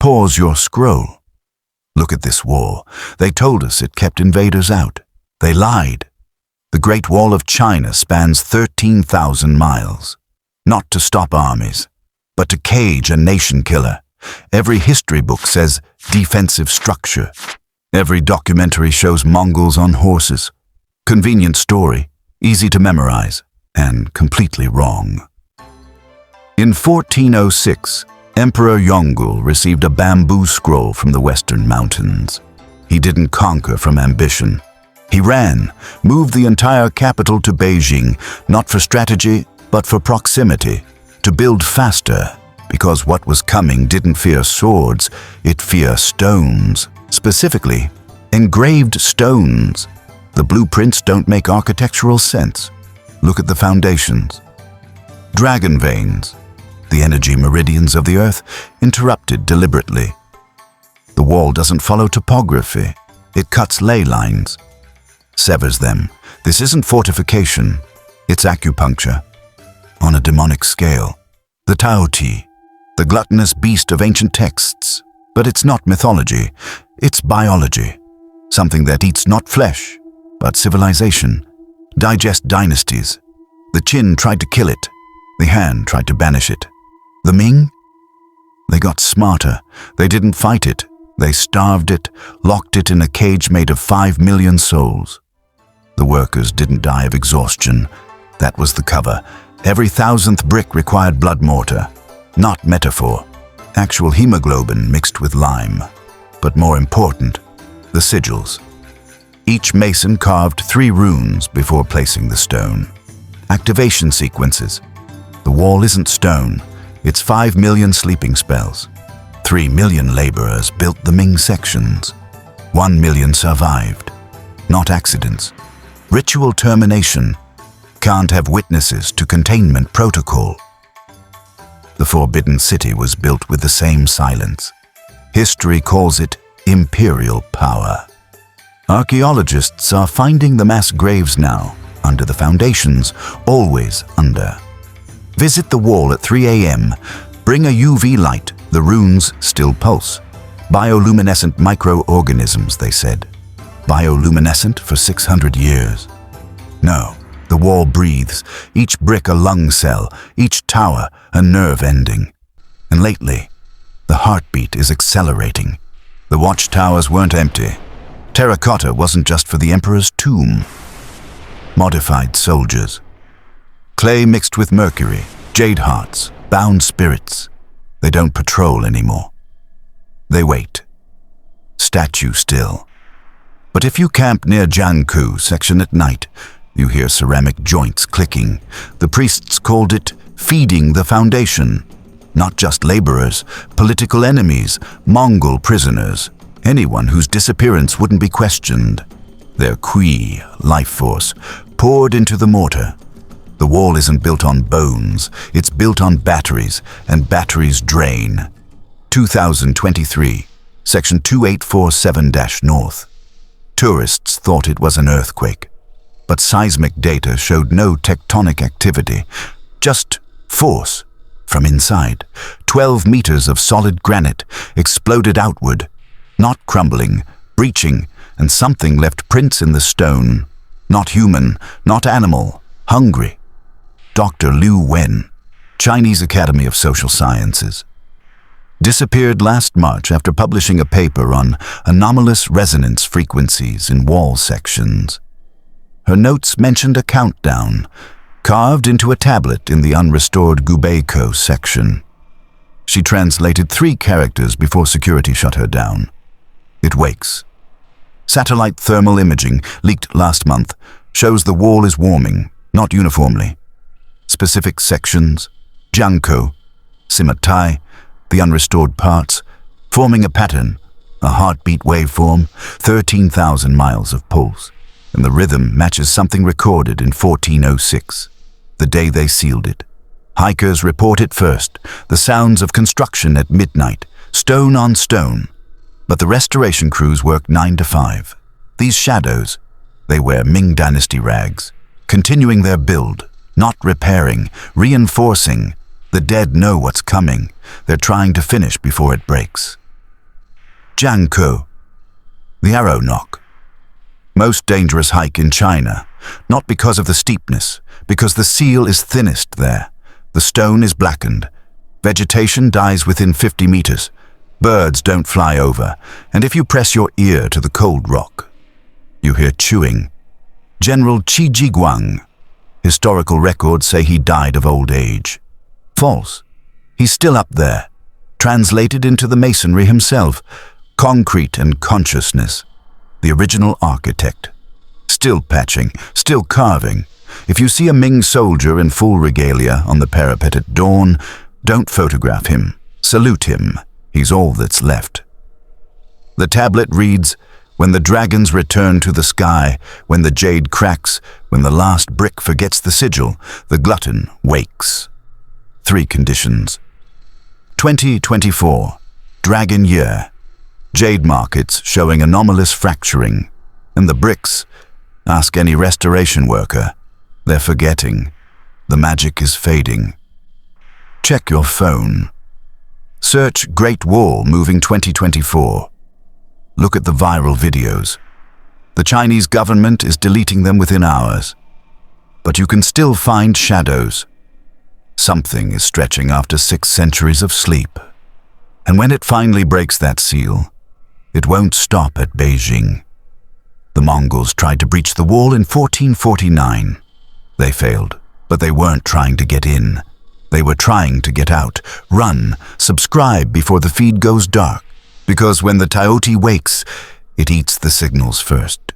Pause your scroll. Look at this wall. They told us it kept invaders out. They lied. The Great Wall of China spans 13,000 miles. Not to stop armies, but to cage a nation killer. Every history book says defensive structure. Every documentary shows Mongols on horses. Convenient story, easy to memorize, and completely wrong. In 1406, Emperor Yongle received a bamboo scroll from the Western Mountains. He didn't conquer from ambition. He ran, moved the entire capital to Beijing, not for strategy, but for proximity, to build faster, because what was coming didn't fear swords, it feared stones. Specifically, engraved stones. The blueprints don't make architectural sense. Look at the foundations. Dragon veins, the energy meridians of the earth, interrupted deliberately. The wall doesn't follow topography. It cuts ley lines, severs them. This isn't fortification, it's acupuncture. On a demonic scale. The Taotie, the gluttonous beast of ancient texts. But it's not mythology, it's biology. Something that eats not flesh, but civilization. Digest dynasties. The Qin tried to kill it. The Han tried to banish it. The Ming? They got smarter. They didn't fight it. They starved it, locked it in a cage made of 5 million souls. The workers didn't die of exhaustion. That was the cover. Every 1,000th brick required blood mortar. Not metaphor. Actual hemoglobin mixed with lime. But more important, the sigils. Each mason carved 3 runes before placing the stone. Activation sequences. The wall isn't stone. It's 5 million sleeping spells. 3 million laborers built the Ming sections. 1 million survived. Not accidents. Ritual termination. Can't have witnesses to containment protocol. The Forbidden City was built with the same silence. History calls it imperial power. Archaeologists are finding the mass graves now, under the foundations, always under. Visit the wall at 3 a.m. Bring a UV light, the runes still pulse. Bioluminescent microorganisms, they said. Bioluminescent for 600 years. No, the wall breathes, each brick a lung cell, each tower a nerve ending. And lately, the heartbeat is accelerating. The watchtowers weren't empty. Terracotta wasn't just for the emperor's tomb. Modified soldiers. Clay mixed with mercury, jade hearts, bound spirits. They don't patrol anymore. They wait. Statue still. But if you camp near Jiangku section at night, you hear ceramic joints clicking. The priests called it feeding the foundation. Not just laborers, political enemies, Mongol prisoners, anyone whose disappearance wouldn't be questioned. Their Qi, life force, poured into the mortar. The wall isn't built on bones, it's built on batteries, and batteries drain. 2023, section 2847-North. Tourists thought it was an earthquake, but seismic data showed no tectonic activity, just force from inside. 12 meters of solid granite exploded outward, not crumbling, breaching, and something left prints in the stone. Not human, not animal, hungry. Dr. Liu Wen, Chinese Academy of Social Sciences. Disappeared last March after publishing a paper on anomalous resonance frequencies in wall sections. Her notes mentioned a countdown, carved into a tablet in the unrestored Gubeiko section. She translated 3 characters before security shut her down. It wakes. Satellite thermal imaging, leaked last month, shows the wall is warming, not uniformly. Specific sections, Jiangkou, Simatai, the unrestored parts, forming a pattern, a heartbeat waveform, 13,000 miles of pulse, and the rhythm matches something recorded in 1406, the day they sealed it. Hikers report it first, the sounds of construction at midnight, stone on stone, but the restoration crews work 9 to 5. These shadows, they wear Ming Dynasty rags, continuing their build, not repairing, reinforcing. The dead know what's coming. They're trying to finish before it breaks. Jiangkou, the Arrow Knock. Most dangerous hike in China, not because of the steepness, because the seal is thinnest there. The stone is blackened. Vegetation dies within 50 meters. Birds don't fly over, and if you press your ear to the cold rock, you hear chewing. General Qi Jiguang. Historical records say he died of old age. False. He's still up there, translated into the masonry himself, concrete and consciousness. The original architect. Still patching, still carving. If you see a Ming soldier in full regalia on the parapet at dawn, don't photograph him. Salute him. He's all that's left. The tablet reads, "When the dragons return to the sky, when the jade cracks, when the last brick forgets the sigil, the glutton wakes." 3 conditions. 2024, Dragon Year. Jade markets showing anomalous fracturing. And the bricks, ask any restoration worker, they're forgetting. The magic is fading. Check your phone. Search Great Wall moving 2024. Look at the viral videos. The Chinese government is deleting them within hours. But you can still find shadows. Something is stretching after 6 centuries of sleep. And when it finally breaks that seal, it won't stop at Beijing. The Mongols tried to breach the wall in 1449. They failed, but they weren't trying to get in. They were trying to get out. Run, subscribe before the feed goes dark. Because when the Taotie wakes, it eats the signals first.